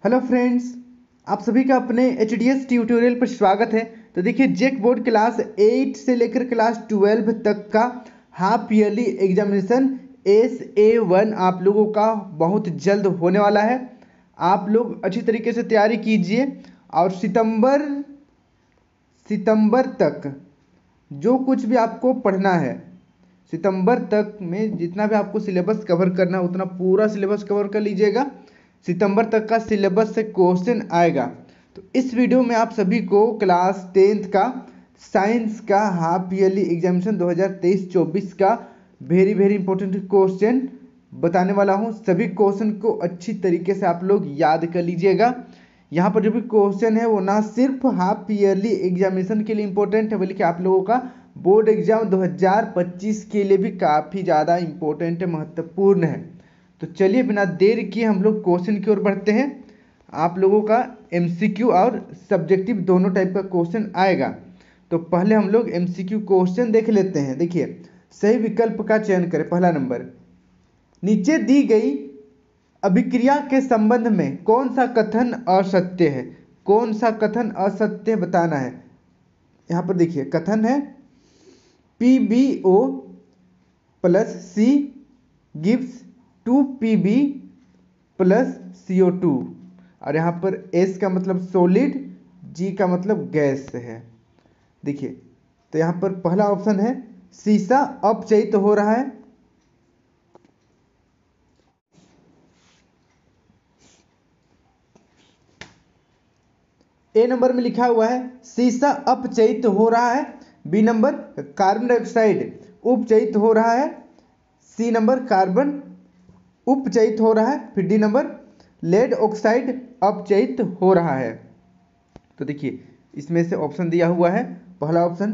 Hello friends, आप सभी का अपने एच ट्यूटोरियल पर स्वागत है। तो देखिए, जेक बोर्ड क्लास 8 से लेकर क्लास 12 तक का हाफ ईयरली एग्जामिनेशन SA1 आप लोगों का बहुत जल्द होने वाला है। आप लोग अच्छी तरीके से तैयारी कीजिए और सितंबर तक जो कुछ भी आपको पढ़ना है, सितंबर तक में जितना भी आपको सिलेबस कवर करना है उतना पूरा सिलेबस कवर कर लीजिएगा। सितंबर तक का सिलेबस से क्वेश्चन आएगा। तो इस वीडियो में आप सभी को क्लास 10th का साइंस का हाफ ईयरली एग्जामिनेशन 2023-24 का वेरी इंपॉर्टेंट क्वेश्चन बताने वाला हूं। सभी क्वेश्चन को अच्छी तरीके से आप लोग याद कर लीजिएगा। यहाँ पर जो भी क्वेश्चन है वो ना सिर्फ हाफ ईयरली एग्जामिनेशन के लिए इम्पोर्टेंट है, बल्कि आप लोगों का बोर्ड एग्जाम 2025 के लिए भी काफ़ी ज़्यादा इम्पोर्टेंट है, महत्वपूर्ण है। तो चलिए बिना देर किए हम लोग क्वेश्चन की ओर बढ़ते हैं। आप लोगों का MCQ और सब्जेक्टिव दोनों टाइप का क्वेश्चन आएगा। तो पहले हम लोग MCQ क्वेश्चन देख लेते हैं। देखिए, सही विकल्प का चयन करें। पहला नंबर, नीचे दी गई अभिक्रिया के संबंध में कौन सा कथन असत्य है? कौन सा कथन असत्य बताना है। यहाँ पर देखिए कथन है PbO + C gives 2Pb + CO2 और यहाँ पर S का मतलब सॉलिड, G का मतलब गैस है। देखिए, तो यहाँ पर पहला ऑप्शन है शीशा अपचयित हो रहा है। A नंबर में लिखा हुआ है शीशा अपचयित हो रहा है। B नंबर कार्बन डाइऑक्साइड उपचयित हो रहा है। C नंबर कार्बन उपचयित हो रहा है। फिर D नंबर लेड ऑक्साइड अपचयित हो रहा है। तो देखिए, इसमें से ऑप्शन दिया हुआ है पहला ऑप्शन,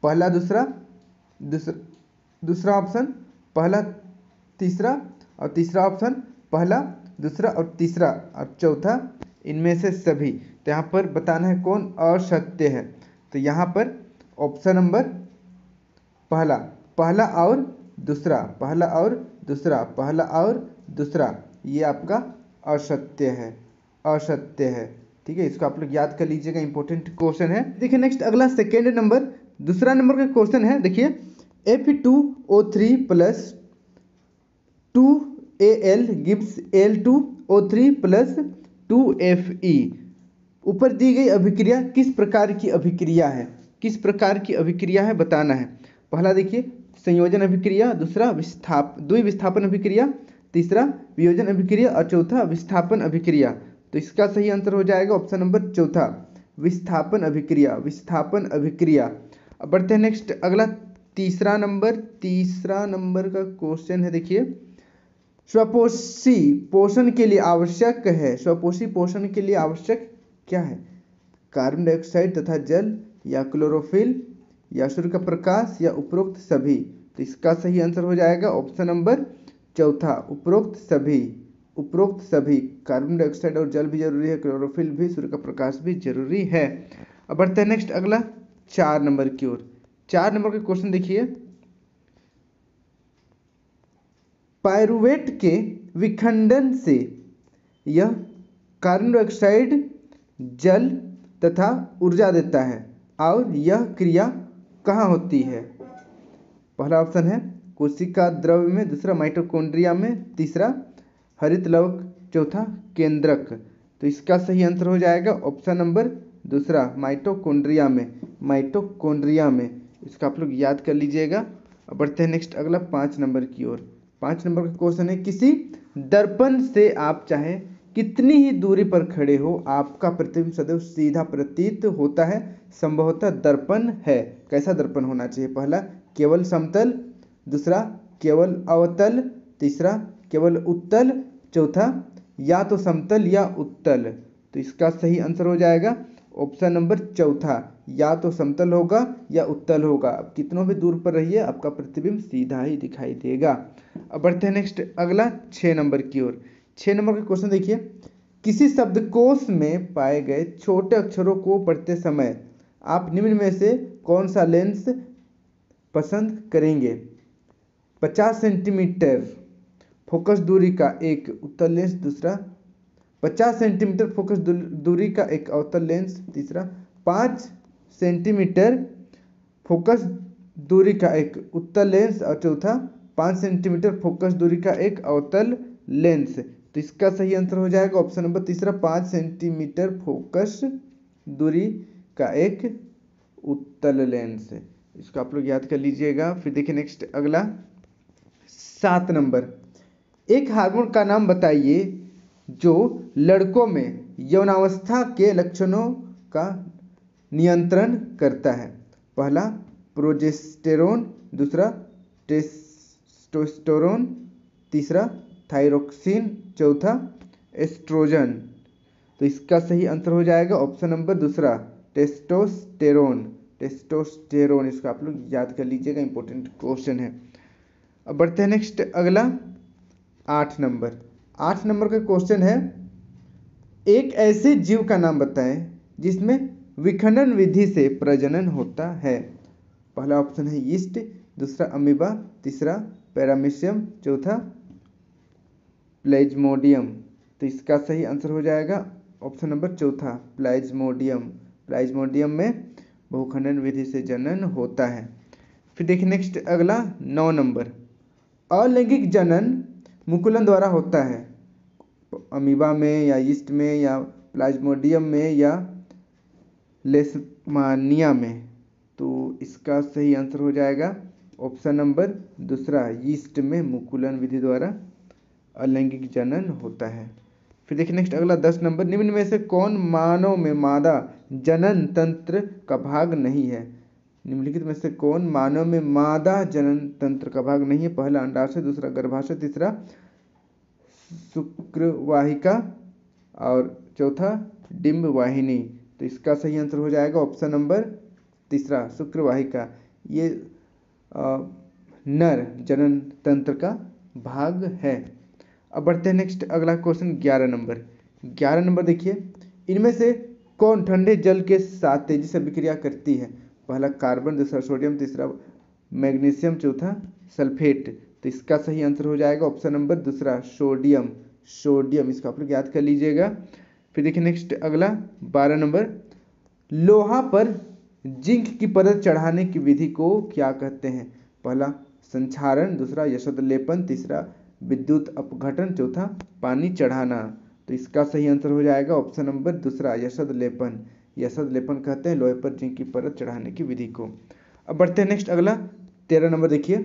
पहला दूसरा ऑप्शन, पहला तीसरा और तीसरा ऑप्शन, पहला दूसरा और तीसरा और चौथा इनमें से सभी। तो यहाँ पर बताना है कौन असत्य है। तो यहाँ पर ऑप्शन नंबर पहला और दूसरा, पहला और दूसरा, पहला और दूसरा, ये आपका असत्य है। ठीक है, इसको आप लोग याद कर लीजिएगा, इंपॉर्टेंट क्वेश्चन है। देखिए नेक्स्ट अगला सेकेंड नंबर, दूसरा नंबर का क्वेश्चन है। देखिए Fe2O3 + 2Al gives Al2O3 + 2Fe। ऊपर दी गई अभिक्रिया किस प्रकार की अभिक्रिया है? किस प्रकार की अभिक्रिया है बताना है। पहला देखिए संयोजन अभिक्रिया, दूसरा द्विविस्थापन अभिक्रिया, तीसरा वियोजन अभिक्रिया और चौथा विस्थापन अभिक्रिया। तो इसका सही आंसर हो जाएगा ऑप्शन नंबर चौथा, विस्थापन अभिक्रिया। अब बढ़ते हैं नेक्स्ट अगला तीसरा नंबर का क्वेश्चन है। देखिए, स्वपोषी पोषण के लिए आवश्यक है, स्वपोषी पोषण के लिए आवश्यक क्या है? कार्बन डाइऑक्साइड तथा जल, या क्लोरोफिल, या सूर्य का प्रकाश, या उपरोक्त सभी। तो इसका सही आंसर हो जाएगा ऑप्शन नंबर चौथा, उपरोक्त सभी। कार्बन डाइऑक्साइड और जल भी जरूरी है, क्लोरोफिल भी, सूर्य का प्रकाश भी जरूरी है। अब बढ़ते हैं नेक्स्ट अगला 4 नंबर की ओर। 4 नंबर का क्वेश्चन देखिए, पायरुवेट के विखंडन से यह कार्बन डाइऑक्साइड, जल तथा ऊर्जा देता है और यह क्रिया कहाँ होती है? पहला ऑप्शन है कोशिका द्रव्य में, दूसरा माइटोकॉन्ड्रिया में, तीसरा हरित लवक, चौथा केंद्रक। तो इसका सही आंसर हो जाएगा ऑप्शन नंबर दूसरा, माइटोकॉन्ड्रिया में। इसका आप लोग याद कर लीजिएगा। अब बढ़ते हैं नेक्स्ट अगला 5 नंबर की ओर। 5 नंबर का क्वेश्चन है, किसी दर्पण से आप चाहे कितनी ही दूरी पर खड़े हो आपका प्रतिबिंब सदैव सीधा प्रतीत होता है, संभवतः दर्पण है। कैसा दर्पण होना चाहिए? पहला केवल समतल, दूसरा केवल अवतल, तीसरा केवल उत्तल, चौथा या तो समतल या उत्तल। तो इसका सही आंसर हो जाएगा ऑप्शन नंबर चौथा, या तो समतल होगा या उत्तल होगा। अब कितनों भी दूर पर रहिए आपका प्रतिबिंब सीधा ही दिखाई देगा। अब बढ़ते हैं नेक्स्ट अगला 6 नंबर की ओर। 6 नंबर का क्वेश्चन देखिए, किसी शब्दकोश में पाए गए छोटे अक्षरों को पढ़ते समय आप निम्न में से कौन सा लेंस पसंद करेंगे? 50 सेंटीमीटर फोकस दूरी का एक उत्तल लेंस, दूसरा 50 सेंटीमीटर फोकस दूरी का एक अवतल लेंस, तीसरा 5 सेंटीमीटर फोकस दूरी का एक उत्तल लेंस, और चौथा 5 सेंटीमीटर फोकस दूरी का एक अवतल लेंस। तो इसका सही आंसर हो जाएगा ऑप्शन नंबर तीसरा, 5 सेंटीमीटर फोकस दूरी का एक उत्तल लेंस। इसको आप लोग याद कर लीजिएगा। फिर देखिए नेक्स्ट अगला 7 नंबर, एक हार्मोन का नाम बताइए जो लड़कों में यौनावस्था के लक्षणों का नियंत्रण करता है। पहला प्रोजेस्टेरोन, दूसरा टेस्टोस्टेरोन, तीसरा थायरोक्सिन, चौथा एस्ट्रोजन। तो इसका सही आंसर हो जाएगा ऑप्शन नंबर दूसरा, टेस्टोस्टेरोन। टेस्टोस्टेरोन, इसको आप लोग याद कर लीजिएगा, इंपॉर्टेंट क्वेश्चन है। अब बढ़ते हैं नेक्स्ट अगला 8 नंबर। 8 नंबर का क्वेश्चन है, एक ऐसे जीव का नाम बताएं जिसमें विखंडन विधि से प्रजनन होता है। पहला ऑप्शन है यीस्ट, दूसरा अमीबा, तीसरा पैरामीशियम, चौथा प्लेज्मोडियम। तो इसका सही आंसर हो जाएगा ऑप्शन नंबर चौथा, प्लाज्मोडियम। प्लाज्मोडियम में बहुखंडन विधि से जनन होता है। फिर देखिए नेक्स्ट अगला 9 नंबर, अलैंगिक जनन मुकुलन द्वारा होता है, अमीबा में या यीस्ट में या प्लाज्मोडियम में या लेशमानिया में। तो इसका सही आंसर हो जाएगा ऑप्शन नंबर दूसरा, यीस्ट में मुकुलन विधि द्वारा अलैंगिक जनन होता है। फिर देखिए नेक्स्ट अगला 10 नंबर, निम्न में से कौन मानव में मादा जनन तंत्र का भाग नहीं है। निम्नलिखित में से कौन मानव में मादा जनन तंत्र का भाग नहीं है। पहला अंडाशय, दूसरा गर्भाशय, तीसरा शुक्रवाहिका और चौथा डिंब वाहिनी। तो इसका सही आंसर हो जाएगा ऑप्शन नंबर तीसरा, शुक्रवाहिका। ये नर जनन तंत्र का भाग है। अब बढ़ते हैं नेक्स्ट अगला क्वेश्चन 11 नंबर। 11 नंबर देखिए, इनमें से कौन ठंडे जल के साथ तेजी से अभिक्रिया करती है। पहला कार्बन, दूसरा सोडियम, तीसरा मैग्नीशियम, चौथा सल्फेट। तो इसका सही आंसर हो जाएगा ऑप्शन नंबर दूसरा, सोडियम। सोडियम, इसको आप लोग याद कर लीजिएगा। फिर देखिए नेक्स्ट अगला 12 नंबर, लोहा पर जिंक की परत चढ़ाने की विधि को क्या कहते हैं। पहला संक्षारण, दूसरा यशोद लेपन, तीसरा विद्युत अपघटन, चौथा पानी चढ़ाना। तो इसका सही आंसर हो जाएगा ऑप्शन नंबर दूसरा, यशोद लेपन। यशोद लेपन कहते हैं लोहे पर जिंक की परत चढ़ाने की विधि को। अब बढ़ते हैं नेक्स्ट अगला 13 नंबर देखिए,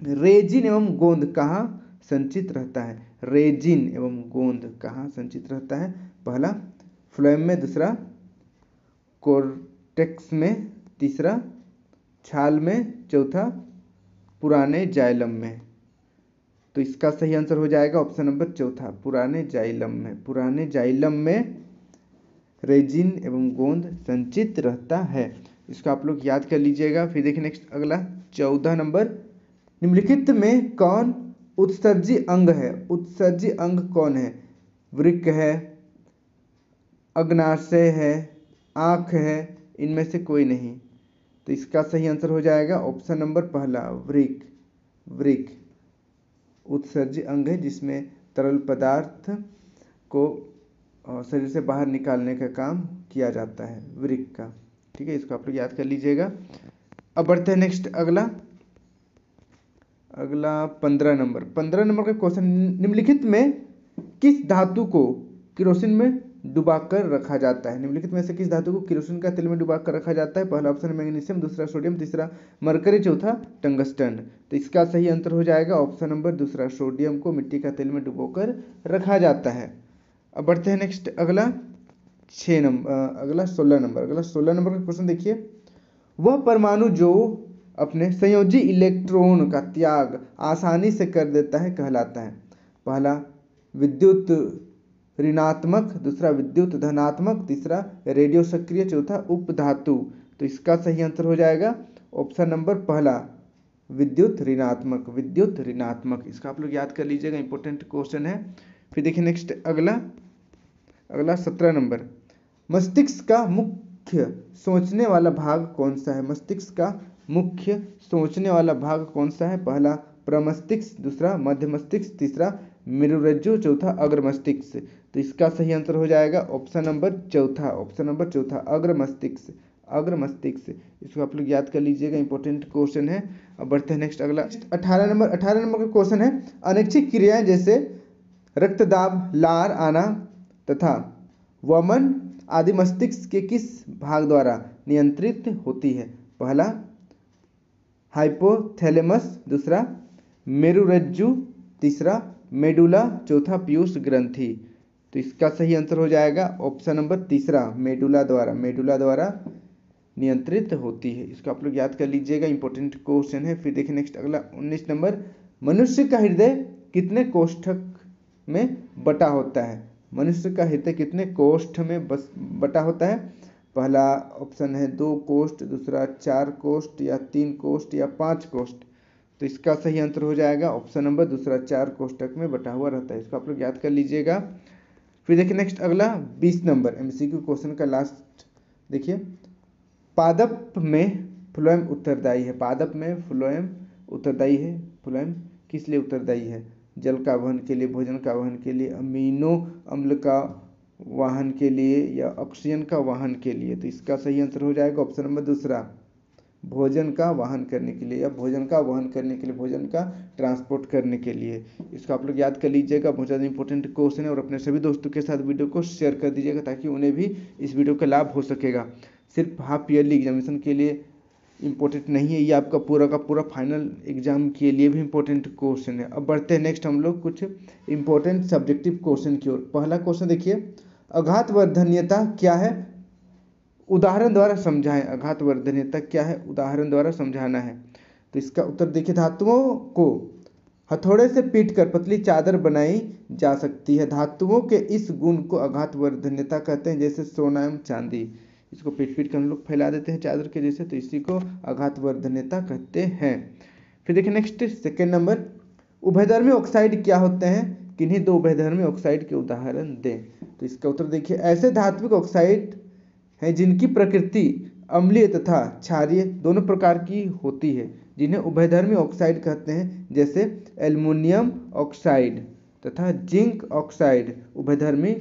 रेजिन एवं गोंद कहाँ संचित रहता है। रेजिन एवं गोंद कहाँ संचित रहता है। पहला फ्लोएम में, दूसरा कोर्टेक्स में, तीसरा छाल में, चौथा पुराने जाइलम में। तो इसका सही आंसर हो जाएगा ऑप्शन नंबर चौथा, पुराने जाइलम में। पुराने जाइलम में रेजिन एवं गोंद संचित रहता है। इसको आप लोग याद कर लीजिएगा। फिर देखिए नेक्स्ट अगला 14 नंबर, निम्नलिखित में कौन उत्सर्जी अंग है। उत्सर्जी अंग कौन है। वृक्क है, अग्नाशय है, आँख है, इनमें से कोई नहीं। तो इसका सही आंसर हो जाएगा ऑप्शन नंबर पहला, वृक्क। वृक्क उत्सर्जी अंग है जिसमें तरल पदार्थ को शरीर से बाहर निकालने का काम किया जाता है, वृक्क का। ठीक है, इसको आप लोग याद कर लीजिएगा। अब बढ़ते हैं नेक्स्ट अगला 15 नंबर। 15 नंबर का क्वेश्चन, निम्नलिखित में किस धातु को केरोसिन में डुबाकर रखा जाता है। निम्नलिखित में से किस धातु को केरोसिन का तेल में डुबाकर रखा जाता है। पहला ऑप्शन मैग्नीशियम, दूसरा सोडियम, तीसरा मरकरी, चौथा टंगस्टन। तो इसका सही आंसर हो जाएगा ऑप्शन नंबर दूसरा, सोडियम को मिट्टी का तेल में डुबोकर रखा जाता है। अब बढ़ते हैं नेक्स्ट अगला 16 नंबर। अगला 16 नंबर का क्वेश्चन देखिए, वह परमाणु जो अपने संयोजी इलेक्ट्रॉन का त्याग आसानी से कर देता है कहलाता है। पहला विद्युत ऋणात्मक, दूसरा विद्युत धनात्मक, तीसरा रेडियो सक्रिय, चौथा उपधातु। तो इसका सही आंसर हो जाएगा ऑप्शन नंबर पहला, विद्युत ऋणात्मक। विद्युत ऋणात्मक, इसका आप लोग याद कर लीजिएगा, इंपॉर्टेंट क्वेश्चन है। फिर देखिए नेक्स्ट अगला 17 नंबर, मस्तिष्क का मुख्य सोचने वाला भाग कौन सा है। मस्तिष्क का मुख्य सोचने वाला भाग कौन सा है। पहला प्रमस्तिष्क, दूसरा मध्य मस्तिष्क, तीसरा मेरुरज्जु, चौथा अग्र मस्तिष्क। तो इसका सही आंसर हो जाएगा ऑप्शन नंबर चौथा, ऑप्शन नंबर चौथा अग्र मस्तिष्क, अग्र मस्तिष्क। इसको आप लोग याद कर लीजिएगा, इंपॉर्टेंट क्वेश्चन है। अब बढ़ते हैं नेक्स्ट अगला 18 नंबर का क्वेश्चन है, अनैच्छिक क्रियाएं जैसे रक्तदाब, लार आना तथा वमन आदि मस्तिष्क के किस भाग द्वारा नियंत्रित होती है? पहला हाइपोथैलेमस, दूसरा मेरुरज्जु, तीसरा मेडुला, चौथा पीयूष ग्रंथि। तो इसका सही आंसर हो जाएगा ऑप्शन नंबर तीसरा, मेडुला द्वारा, मेडुला द्वारा नियंत्रित होती है। इसको आप लोग याद कर लीजिएगा, इंपॉर्टेंट क्वेश्चन है। फिर देखिए नेक्स्ट अगला 19 नंबर, मनुष्य का हृदय कितने कोष्ठक में बटा होता है? मनुष्य का हृदय कितने कोष्ठ में बटा होता है? पहला ऑप्शन है 2 कोष्ठ, दूसरा 4 कोष्ठ, या 3 कोष्ठ, या 5 कोष्ठ। तो इसका सही आंसर हो जाएगा ऑप्शन नंबर दूसरा, 4 कोष्ठक में बटा हुआ रहता है। इसको आप लोग याद कर लीजिएगा। फिर देखिए नेक्स्ट अगला 20 नंबर एमसीक्यू क्वेश्चन का लास्ट देखिए, पादप में फ्लोएम उत्तरदायी है, पादप में फ्लोएम उत्तरदायी है। फ्लोएम किस लिए उत्तरदायी है? जल का वहन के लिए, भोजन का वहन के लिए, अमीनो अम्ल का वाहन के लिए, या ऑक्सीजन का वाहन के लिए। तो इसका सही आंसर हो जाएगा ऑप्शन नंबर दूसरा, भोजन का वाहन करने के लिए, या भोजन का वहन करने के लिए, भोजन का ट्रांसपोर्ट करने के लिए। इसको आप लोग याद कर लीजिएगा, बहुत ज़्यादा इंपॉर्टेंट क्वेश्चन है। और अपने सभी दोस्तों के साथ वीडियो को शेयर कर दीजिएगा ताकि उन्हें भी इस वीडियो का लाभ हो सकेगा। सिर्फ हाफ ईयरली एग्जामिनेशन के लिए इम्पोर्टेंट नहीं है, ये आपका पूरा का पूरा फाइनल एग्जाम के लिए भी इम्पोर्टेंट क्वेश्चन है। अब बढ़ते हैं नेक्स्ट हम लोग कुछ इम्पोर्टेंट सब्जेक्टिव क्वेश्चन की ओर। पहला क्वेश्चन देखिए, आघातवर्धनीयता क्या है? उदाहरण द्वारा समझाएं। आघातवर्धनीयता क्या है? उदाहरण द्वारा समझाना है। तो इसका उत्तर देखिए, धातुओं को हथौड़े से पीटकर पतली चादर बनाई जा सकती है। धातुओं के इस गुण को आघातवर्धनीयता कहते हैं, जैसे सोना एवं चांदी। इसको पीट पीट कर हम लोग फैला देते हैं चादर के जैसे, तो इसी को आघातवर्धनीयता कहते हैं। फिर देखिए नेक्स्ट सेकेंड नंबर, उभयधर्मी ऑक्साइड क्या होते हैं? किन्हीं 2 उभयधर्मी ऑक्साइड के उदाहरण दें। तो इसका उत्तर देखिए, ऐसे धात्विक ऑक्साइड हैं जिनकी प्रकृति अम्लीय तथा क्षारीय दोनों प्रकार की होती है, जिन्हें उभयधर्मी ऑक्साइड कहते हैं, जैसे एल्युमिनियम ऑक्साइड तथा जिंक ऑक्साइड उभयधर्मी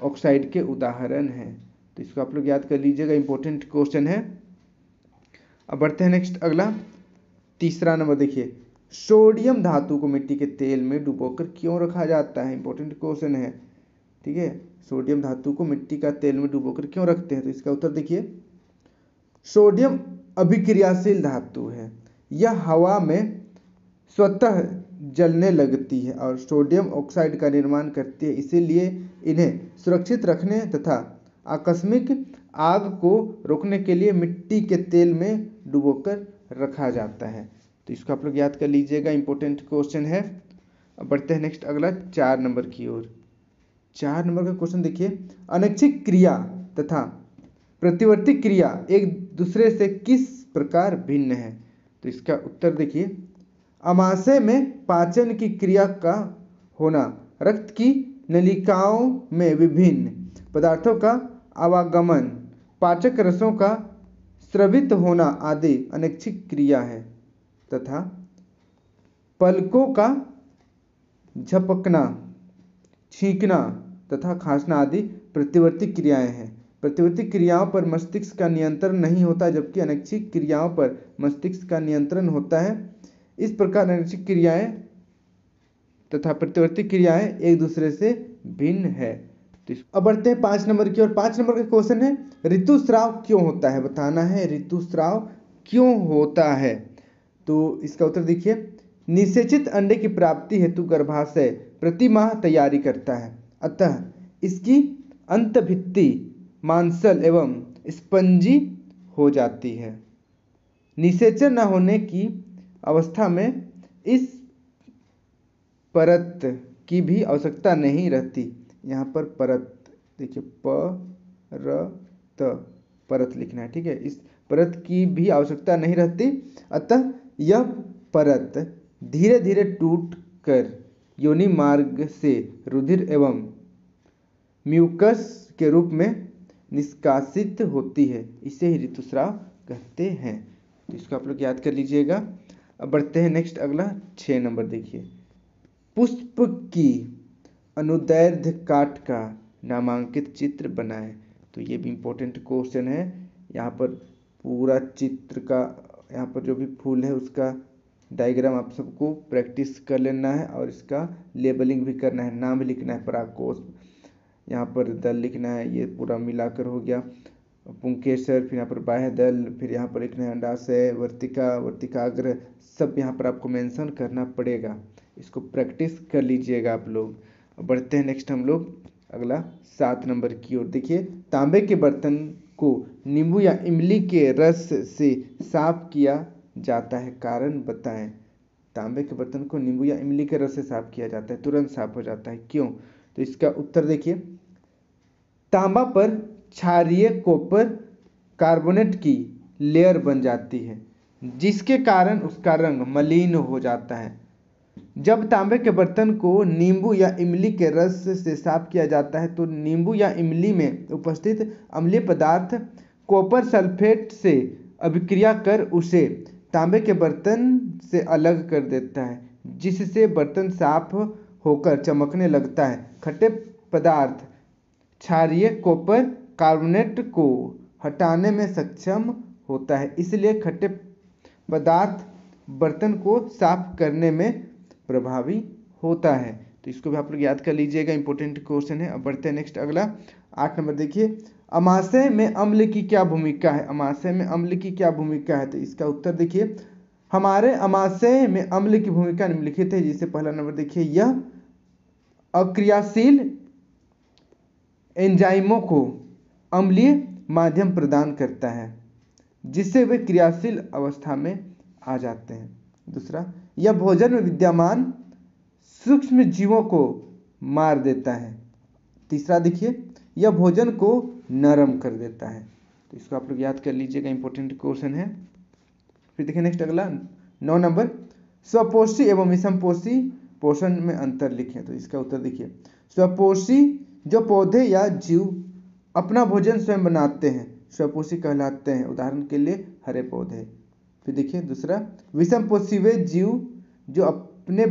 ऑक्साइड के उदाहरण हैं। तो इसको आप लोग याद कर लीजिएगा, इंपॉर्टेंट क्वेश्चन है। अब बढ़ते हैं नेक्स्ट अगला तीसरा नंबर देखिए, सोडियम धातु को मिट्टी के तेल में डुबोकर क्यों रखा जाता है? इंपॉर्टेंट क्वेश्चन है, ठीक है। सोडियम धातु को मिट्टी का तेल में डुबोकर क्यों रखते हैं? तो इसका उत्तर देखिए, सोडियम अभिक्रियाशील धातु है, यह हवा में स्वतः जलने लगती है और सोडियम ऑक्साइड का निर्माण करती है, इसीलिए इन्हें सुरक्षित रखने तथा आकस्मिक आग को रोकने के लिए मिट्टी के तेल में डुबोकर रखा जाता है। तो इसको आप लोग याद कर लीजिएगा, इंपॉर्टेंट क्वेश्चन है। अब बढ़ते हैं नेक्स्ट अगला 4 नंबर की ओर। 4 नंबर का क्वेश्चन देखिए, अनैच्छिक क्रिया तथा प्रतिवर्ती क्रिया एक दूसरे से किस प्रकार भिन्न है? तो इसका उत्तर देखिए, आमाशय में पाचन की क्रिया का होना, रक्त की नलिकाओं में विभिन्न पदार्थों का आवागमन, पाचक रसों का स्रवित होना आदि अनैच्छिक क्रिया है, तथा पलकों का झपकना, छींकना तथा खांसना आदि प्रतिवर्ती क्रियाएं हैं। प्रतिवर्ती क्रियाओं पर मस्तिष्क का नियंत्रण नहीं होता, जबकि अनैच्छिक क्रियाओं पर मस्तिष्क का नियंत्रण होता है। इस प्रकार अनैच्छिक क्रियाएं तथा प्रतिवर्ती क्रियाएं एक दूसरे से भिन्न है। तो अब बढ़ते हैं 5 नंबर की ओर। 5 नंबर का क्वेश्चन है, ऋतुस्राव क्यों होता है? बताना है ऋतुस्राव क्यों होता है। तो इसका उत्तर देखिए, निषेचित अंडे की प्राप्ति हेतु गर्भाशय प्रति माह तैयारी करता है, अतः इसकी अंतभित्ति मांसल एवं स्पंजी हो जाती है। निषेचन न होने की अवस्था में इस परत की भी आवश्यकता नहीं रहती। यहाँ पर परत देखिए, परत लिखना है, ठीक है। इस परत की भी आवश्यकता नहीं रहती, अतः यह परत धीरे धीरे टूट कर योनि मार्ग से रुधिर एवं म्यूकस के रूप में निष्कासित होती है, इसे ही ऋतुस्राव कहते हैं। तो इसको आप लोग याद कर लीजिएगा। अब बढ़ते हैं नेक्स्ट अगला 6 नंबर देखिए, पुष्प की अनुदैर्ध्य काट का नामांकित चित्र बनाएं। तो ये भी इम्पोर्टेंट क्वेश्चन है। यहाँ पर पूरा चित्र का, यहाँ पर जो भी फूल है उसका डायग्राम आप सबको प्रैक्टिस कर लेना है और इसका लेबलिंग भी करना है, नाम लिखना है, परागकोश, यहाँ पर दल लिखना है, ये पूरा मिलाकर हो गया पुंकेसर, फिर यहाँ पर बाह्य दल, फिर यहाँ पर लिखना है अंडाशय, वर्तिका, वर्तिकाग्र, सब यहाँ पर आपको मेंशन करना पड़ेगा। इसको प्रैक्टिस कर लीजिएगा आप लोग। अब बढ़ते हैं नेक्स्ट हम लोग अगला 7 नंबर की ओर। देखिए, तांबे के बर्तन को नींबू या इमली के रस से साफ किया जाता है, कारण बताएं। तांबे के बर्तन को नींबू या इमली के रस से साफ किया जाता है, तुरंत साफ हो जाता है, क्यों? तो इसका उत्तर देखिए, तांबा पर क्षारीय कॉपर कार्बोनेट की लेयर बन जाती है, जिसके कारण उसका रंग मलिन हो जाता है। जब तांबे के बर्तन को नींबू या इमली के रस से साफ किया जाता है तो नींबू या इमली में उपस्थित अम्लीय पदार्थ कॉपर सल्फेट से अभिक्रिया कर उसे तांबे के बर्तन से अलग कर देता है, जिससे बर्तन साफ होकर चमकने लगता है। खट्टे पदार्थ क्षारीय कॉपर कार्बोनेट को हटाने में सक्षम होता है, इसलिए खट्टे पदार्थ बर्तन को साफ करने में प्रभावी होता है। तो इसको भी आप लोग याद कर लीजिएगा, इंपॉर्टेंट क्वेश्चन है। अब बढ़ते हैं नेक्स्ट अगला 8 नंबर। देखिए, अमाशय में अम्ल की क्या भूमिका है? अमाशय में अम्ल की क्या भूमिका है? तो इसका उत्तर देखिए, हमारे अमाशय में अम्ल की भूमिका निम्नलिखित है। जिससे पहला नंबर देखिए, यह अक्रियाशील एंजाइमों को अम्लीय माध्यम प्रदान करता है, जिससे वे क्रियाशील अवस्था में आ जाते हैं। दूसरा, यह भोजन में विद्यमान सूक्ष्म जीवों को मार देता है। तीसरा देखिए, यह भोजन को नरम कर देता है। तो इसको आप लोग याद कर लीजिएगा, इंपॉर्टेंट क्वेश्चन है। फिर देखिए नेक्स्ट अगला 9 नंबर, स्वपोषी एवं विषमपोषी पोषण में अंतर लिखें। तो इसका उत्तर देखिए, स्वपोषी जो पौधे या जीव अपना भोजन स्वयं बनाते हैं स्वपोषी कहलाते हैं, उदाहरण के लिए हरे पौधे। फिर देखिए दूसरा, विषमपोषी वे जीव जो अपने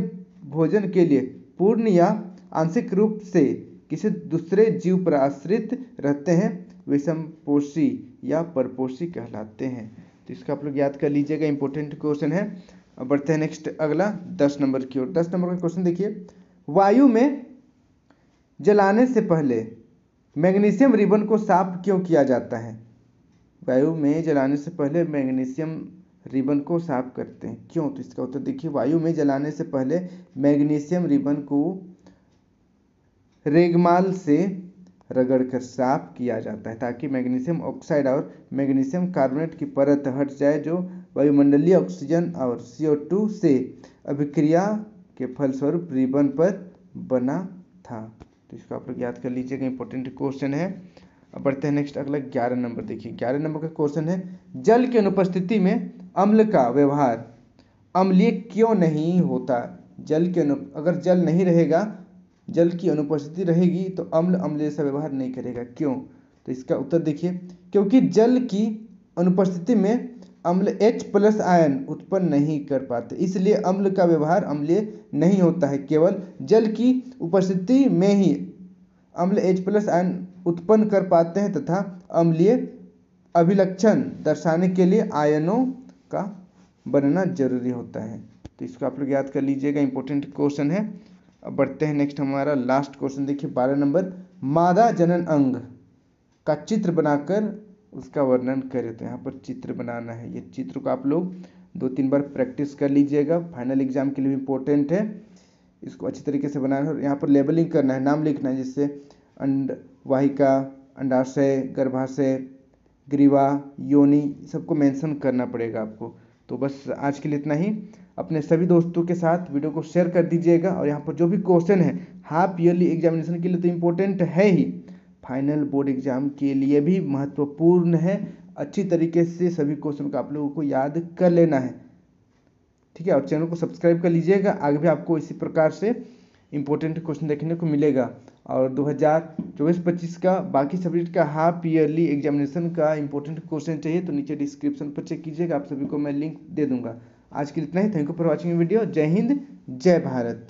भोजन के लिए पूर्ण या आंशिक रूप से किसी दूसरे जीव पर आश्रित रहते हैं, विषमपोषी या परपोषी कहलाते हैं। तो इसका आप लोग याद कर लीजिएगा, इंपॉर्टेंट क्वेश्चन है। अब बढ़ते हैं नेक्स्ट अगला 10 नंबर की ओर। 10 नंबर का क्वेश्चन देखिए, वायु में जलाने से पहले मैग्नीशियम रिबन को साफ क्यों किया जाता है? वायु में जलाने से पहले मैग्नीशियम रिबन को साफ करते हैं, क्यों? तो इसका उत्तर देखिए, वायु में जलाने से पहले मैग्नीशियम रिबन को रेगमाल से रगड़कर साफ किया जाता है, ताकि मैग्नीशियम ऑक्साइड और मैग्नीशियम कार्बोनेट की परत हट जाए, जो वायुमंडलीय ऑक्सीजन और CO2 से अभिक्रिया के फलस्वरूप रिबन पर बना था। तो इसको आप लोग याद कर लीजिएगा, इंपॉर्टेंट क्वेश्चन है। अब बढ़ते हैं नेक्स्ट अगला 11 नंबर। देखिए 11 नंबर का क्वेश्चन है, जल की अनुपस्थिति में अम्ल का व्यवहार अम्लीय क्यों नहीं होता? अगर जल नहीं रहेगा, जल की अनुपस्थिति रहेगी तो अम्ल अम्लीय सा व्यवहार नहीं करेगा, क्यों? तो इसका उत्तर देखिए, क्योंकि जल की अनुपस्थिति में अम्ल H+ आयन उत्पन्न नहीं कर पाते, इसलिए अम्ल का व्यवहार अम्लीय नहीं होता है। केवल जल की उपस्थिति में ही अम्ल H+ आयन उत्पन्न कर पाते हैं तथा अम्लीय अभिलक्षण दर्शाने के लिए आयनों का बनना जरूरी होता है। तो इसको आप लोग याद कर लीजिएगा, इंपॉर्टेंट क्वेश्चन है। अब बढ़ते हैं नेक्स्ट हमारा लास्ट क्वेश्चन देखिए 12 नंबर, मादा जनन अंग का चित्र बनाकर उसका वर्णन करें। तो यहाँ पर चित्र बनाना है, ये चित्र को आप लोग 2-3 बार प्रैक्टिस कर लीजिएगा, फाइनल एग्जाम के लिए इंपॉर्टेंट है। इसको अच्छी तरीके से बनाना है और यहाँ पर लेबलिंग करना है, नाम लिखना है, जिससे अंडवाहिका, अंडाशय, गर्भाशय, ग्रीवा, योनि सबको मेंशन करना पड़ेगा आपको। तो बस आज के लिए इतना ही। अपने सभी दोस्तों के साथ वीडियो को शेयर कर दीजिएगा और यहाँ पर जो भी क्वेश्चन है हाफ ईयरली एग्जामिनेशन के लिए तो इम्पोर्टेंट है ही, फाइनल बोर्ड एग्जाम के लिए भी महत्वपूर्ण है। अच्छी तरीके से सभी क्वेश्चन को आप लोगों को याद कर लेना है, ठीक है? और चैनल को सब्सक्राइब कर लीजिएगा, आगे भी आपको इसी प्रकार से इंपॉर्टेंट क्वेश्चन देखने को मिलेगा। और 2024-25 का बाकी सब्जेक्ट का हाफ ईयरली एग्जामिनेशन का इंपॉर्टेंट क्वेश्चन चाहिए तो नीचे डिस्क्रिप्शन पर चेक कीजिएगा, आप सभी को मैं लिंक दे दूंगा। आज के लिए इतना ही। Thank you for watching video. जय हिंद, जय भारत।